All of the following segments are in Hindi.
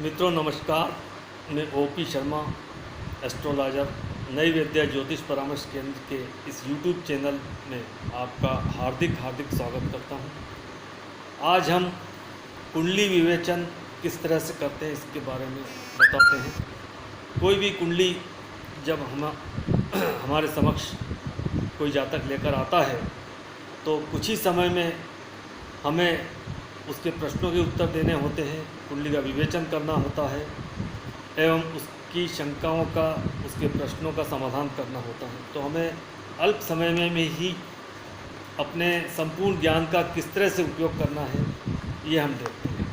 मित्रों नमस्कार। मैं ओपी शर्मा एस्ट्रोलॉजर नई विद्या ज्योतिष परामर्श केंद्र के इस यूट्यूब चैनल में आपका हार्दिक स्वागत करता हूं। आज हम कुंडली विवेचन किस तरह से करते हैं इसके बारे में बताते हैं। कोई भी कुंडली जब हमारे समक्ष कोई जातक लेकर आता है तो कुछ ही समय में हमें उसके प्रश्नों के उत्तर देने होते हैं, कुंडली का विवेचन करना होता है एवं उसकी शंकाओं का, उसके प्रश्नों का समाधान करना होता है। तो हमें अल्प समय में ही अपने संपूर्ण ज्ञान का किस तरह से उपयोग करना है ये हम देखते हैं।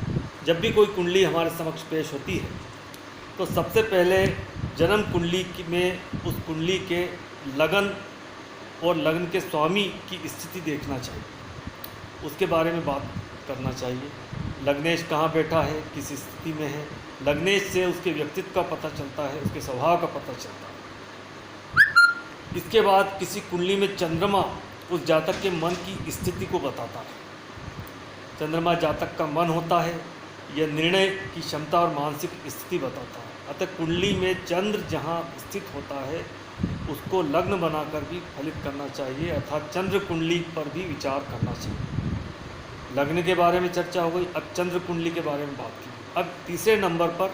जब भी कोई कुंडली हमारे समक्ष पेश होती है तो सबसे पहले जन्म कुंडली में उस कुंडली के लगन और लग्न के स्वामी की स्थिति देखना चाहिए, उसके बारे में बात करना चाहिए। लग्नेश कहाँ बैठा है, किस स्थिति में है। लग्नेश से उसके व्यक्तित्व का पता चलता है, उसके स्वभाव का पता चलता है। इसके बाद किसी कुंडली में चंद्रमा उस जातक के मन की स्थिति को बताता है। चंद्रमा जातक का मन होता है, यह निर्णय की क्षमता और मानसिक स्थिति बताता है। अतः कुंडली में चंद्र जहाँ स्थित होता है उसको लग्न बनाकर भी फलित करना चाहिए, अर्थात चंद्र कुंडली पर भी विचार करना चाहिए। लग्न के बारे में चर्चा हो गई, अब चंद्र कुंडली के बारे में बात की। अब तीसरे नंबर पर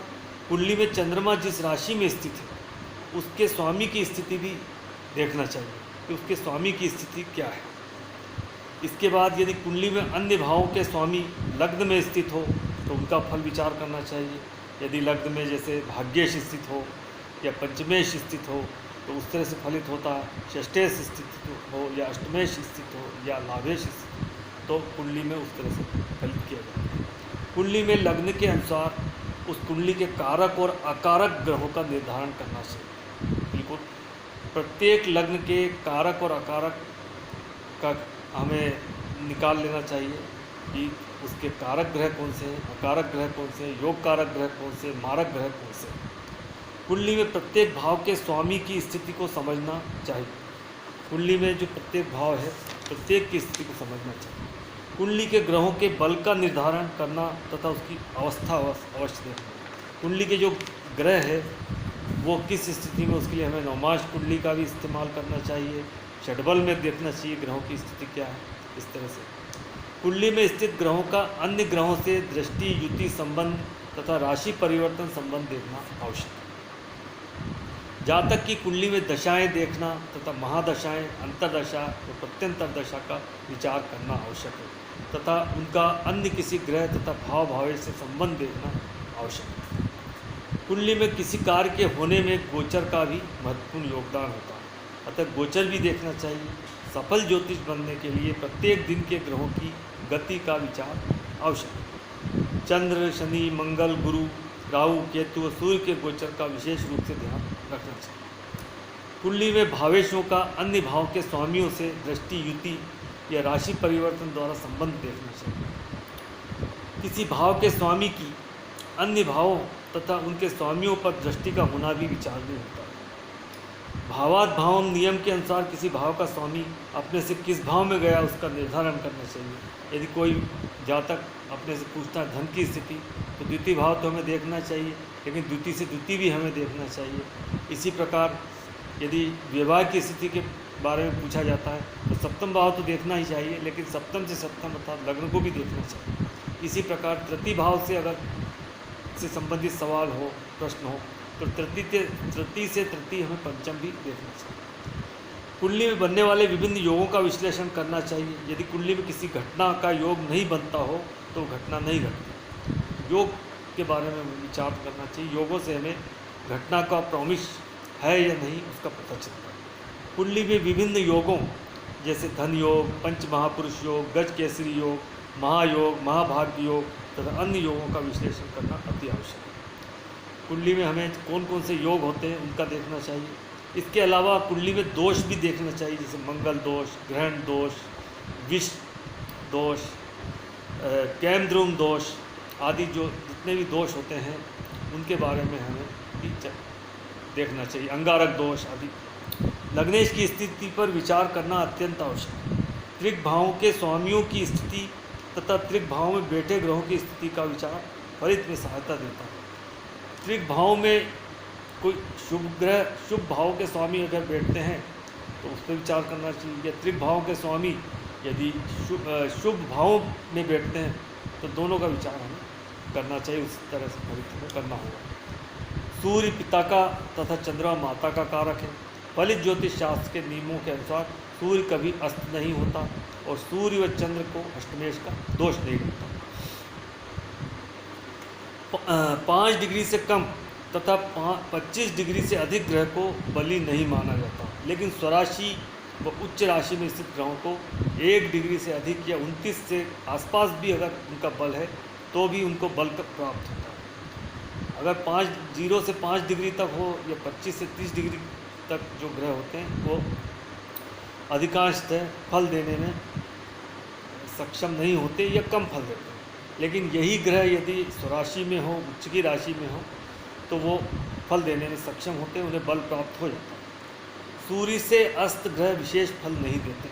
कुंडली में चंद्रमा जिस राशि में स्थित है उसके स्वामी की स्थिति भी देखना चाहिए कि उसके स्वामी की स्थिति क्या है। इसके बाद यदि कुंडली में अन्य भावों के स्वामी लग्न में स्थित हो तो उनका फल विचार करना चाहिए। यदि लग्न में जैसे भाग्येश स्थित हो या पंचमेश स्थित हो तो उस तरह से फलित होता है। षष्ठेश स्थित हो या अष्टमेश स्थित हो या लाभेश स्थित हो तो कुंडली में उस तरह से फलित किया जाता है। कुंडली में लग्न के अनुसार उस कुंडली के कारक और अकारक ग्रहों का निर्धारण करना चाहिए। बिल्कुल प्रत्येक लग्न के कारक और अकारक का हमें निकाल लेना चाहिए कि उसके कारक ग्रह कौन से हैं, अकारक ग्रह कौन से हैं, योग कारक ग्रह कौन से, मारक ग्रह कौन से हैं। कुंडली में प्रत्येक भाव के स्वामी की स्थिति को समझना चाहिए। कुंडली में जो प्रत्येक भाव है प्रत्येक की स्थिति को समझना चाहिए। कुंडली के ग्रहों के बल का निर्धारण करना तथा उसकी अवस्था अवश्य देखना। कुंडली के जो ग्रह है वो किस स्थिति में, उसके लिए हमें नवमाश कुंडली का भी इस्तेमाल करना चाहिए। षडबल में देखना चाहिए ग्रहों की स्थिति क्या है। इस तरह से कुंडली में स्थित ग्रहों का अन्य ग्रहों से दृष्टि, युति, संबंध तथा राशि परिवर्तन संबंध देखना आवश्यक है। जातक की कुंडली में दशाएं देखना तथा महादशाएं, अंतरदशा और प्रत्यंतर दशा का विचार करना आवश्यक है तथा उनका अन्य किसी ग्रह तथा भाव भावेश से संबंध देखना आवश्यक है। कुंडली में किसी कार्य के होने में गोचर का भी महत्वपूर्ण योगदान होता है, अतः गोचर भी देखना चाहिए। सफल ज्योतिष बनने के लिए प्रत्येक दिन के ग्रहों की गति का विचार आवश्यक है। चंद्र, शनि, मंगल, गुरु, राहु, केतु और सूर्य के गोचर का विशेष रूप से ध्यान रखना चाहिए। कुंडली में भावेशों का अन्य भाव के स्वामियों से दृष्टि, युति या राशि परिवर्तन द्वारा संबंध देखना चाहिए। किसी भाव के स्वामी की अन्य भावों तथा उनके स्वामियों पर दृष्टि का होना भी विचार में होता है। भावात भाव नियम के अनुसार किसी भाव का स्वामी अपने से किस भाव में गया उसका निर्धारण करना चाहिए। यदि कोई जातक अपने से पूछता है धन की स्थिति तो द्वितीय भाव तो हमें देखना चाहिए, लेकिन द्वितीय से द्वितीय भी हमें देखना चाहिए। इसी प्रकार यदि विवाह की स्थिति के बारे में पूछा जाता है तो सप्तम भाव तो देखना ही चाहिए, लेकिन सप्तम से सप्तम अर्थात लग्न को भी देखना चाहिए। इसी प्रकार तृतीय भाव से अगर से संबंधित सवाल हो, प्रश्न हो तो तृतीय से तृतीय हमें पंचम भी देखना चाहिए। कुंडली में बनने वाले विभिन्न योगों का विश्लेषण करना चाहिए। यदि कुंडली में किसी घटना का योग नहीं बनता हो तो घटना नहीं घटती। योग के बारे में विचार करना चाहिए। योगों से हमें घटना का प्रॉमिस है या नहीं उसका पता चलता है। कुंडली में विभिन्न योगों जैसे धन योग, पंच महापुरुष योग, गज केसरी योग, महायोग, महाभाग्य योग तथा अन्य योगों का विश्लेषण करना अति आवश्यक है। कुंडली में हमें कौन कौन से योग होते हैं उनका देखना चाहिए। इसके अलावा कुंडली में दोष भी देखना चाहिए, जैसे मंगल दोष, ग्रहण दोष, विष दोष, कैमद्रुम दोष आदि जो जितने भी दोष होते हैं उनके बारे में हमें भी देखना चाहिए। अंगारक दोष आदि। लग्नेश की स्थिति पर विचार करना अत्यंत आवश्यक है। त्रिक भावों के स्वामियों की स्थिति तथा त्रिक भावों में बैठे ग्रहों की स्थिति का विचार फलित में सहायता देता है। त्रिक भाव में कोई शुभ ग्रह शुभ भाव के स्वामी अगर बैठते हैं तो उस पर विचार करना चाहिए। या त्रिक भाव के स्वामी यदि शुभ भाव में बैठते हैं तो दोनों का विचार हमें करना चाहिए, उस तरह से फलित हमें करना होगा। सूर्य पिता का तथा चंद्रमा माता का कारक है। फलित ज्योतिष शास्त्र के नियमों के अनुसार सूर्य कभी अस्त नहीं होता और सूर्य व चंद्र को अष्टमेश का दोष नहीं लगता। 5 डिग्री से कम तथा 25 डिग्री से अधिक ग्रह को बली नहीं माना जाता, लेकिन स्वराशि व उच्च राशि में स्थित ग्रहों को 1 डिग्री से अधिक या 29 से आसपास भी अगर उनका बल है तो भी उनको बल प्राप्त होता है। अगर 0 से 5 डिग्री तक हो या 25 से 30 डिग्री तक जो ग्रह होते हैं वो अधिकांशतः फल देने में सक्षम नहीं होते या कम फल देते हैं। लेकिन यही ग्रह यदि स्वराशि में हो, उच्च की राशि में हो, तो वो फल देने में सक्षम होते हैं, उन्हें बल प्राप्त हो जाता है। सूर्य से अस्त ग्रह विशेष फल नहीं देते,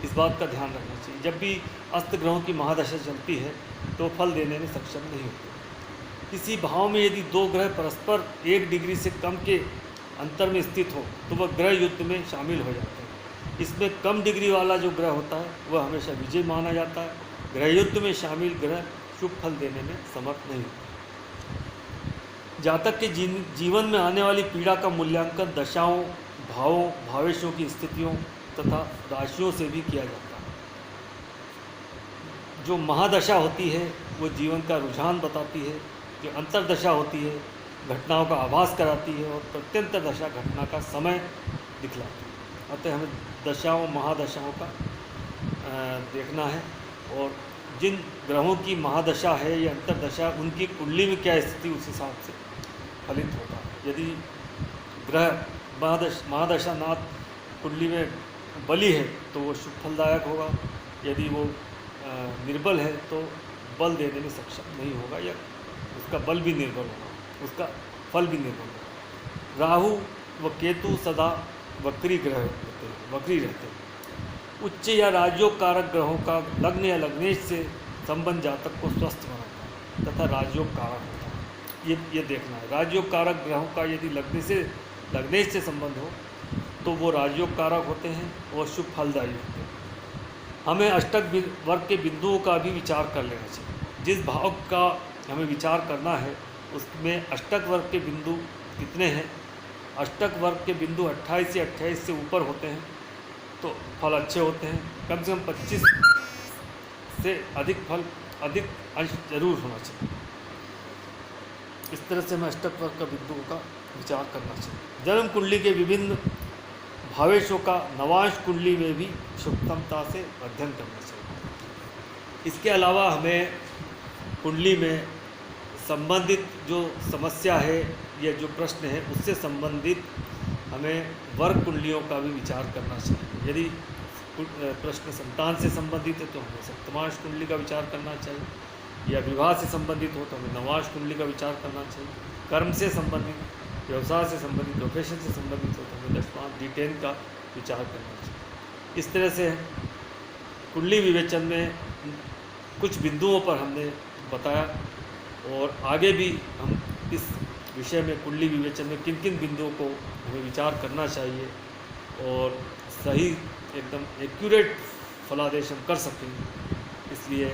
इस बात का ध्यान रखना चाहिए। जब भी अस्त ग्रहों की महादशा चलती है तो फल देने में सक्षम नहीं होते। किसी भाव में यदि 2 ग्रह परस्पर 1 डिग्री से कम के अंतर में स्थित हो तो वह ग्रह युद्ध में शामिल हो जाते हैं। इसमें कम डिग्री वाला जो ग्रह होता है वह हमेशा विजय माना जाता है। ग्रह युद्ध में शामिल ग्रह शुभ फल देने में समर्थ नहीं होते। जातक के जीवन में आने वाली पीड़ा का मूल्यांकन दशाओं, भावों, भावेशों की स्थितियों तथा राशियों से भी किया जाता है। जो महादशा होती है वो जीवन का रुझान बताती है, जो अंतर्दशा होती है घटनाओं का आभास कराती है और प्रत्यंतर दशा घटना का समय दिखलाती है। अतः हमें दशाओं, महादशाओं का देखना है और जिन ग्रहों की महादशा है या अंतर्दशा उनकी कुंडली में क्या स्थिति उस हिसाब से फलित होता है। यदि ग्रह महादशा नाथ कुंडली में बली है तो वो शुभ फलदायक होगा, यदि वो निर्बल है तो बल देने में सक्षम नहीं होगा या उसका बल भी निर्बल होगा, उसका फल भी निर्बल होगा। राहु व केतु सदा वक्री ग्रह होते हैं, वक्री रहते हैं। उच्च या राजयोग कारक ग्रहों का लग्न या लग्नेश से संबंध जातक को स्वस्थ बनाता है तथा राजयोग कारक होता है। ये देखना है। राजयोग कारक ग्रहों का यदि लग्नेश से संबंध हो तो वो राजयोग कारक होते हैं और शुभ फलदायी होते हैं। हमें अष्टक वर्ग के बिंदुओं का भी विचार कर लेना चाहिए। जिस भाव का हमें विचार करना है उसमें अष्टक वर्ग के बिंदु कितने हैं। अष्टक वर्ग के बिंदु 28 से 28 से ऊपर होते हैं तो फल अच्छे होते हैं। कम से कम 25 से अधिक अंश जरूर होना चाहिए। इस तरह से हमें अष्टक वर्ग का बिंदुओं का विचार करना चाहिए। जन्म कुंडली के विभिन्न भावेशों का नवांश कुंडली में भी सूक्ष्मता से अध्ययन करना चाहिए। इसके अलावा हमें कुंडली में संबंधित जो समस्या है या जो प्रश्न है उससे संबंधित हमें वर्ग कुंडलियों का भी विचार करना चाहिए। यदि प्रश्न संतान से संबंधित है तो हमें सप्तमांश कुंडली का विचार करना चाहिए, या विवाह से संबंधित हो तो हमें नवांश कुंडली का विचार करना चाहिए। कर्म से संबंधित, व्यवसाय से संबंधित, प्रोफेशन से संबंधित हो तो हमें दशमांश D10 का विचार करना चाहिए। इस तरह से कुंडली विवेचन में कुछ बिंदुओं पर हमने बताया और आगे भी हम इस विषय में कुंडली विवेचन में किन किन बिंदुओं को हमें विचार करना चाहिए और सही एकदम एक्यूरेट फलादेश हम कर सकें, इसलिए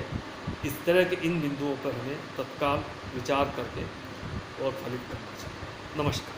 इस तरह के इन बिंदुओं पर हमें तत्काल विचार करके और फलित करना चाहिए। नमस्कार।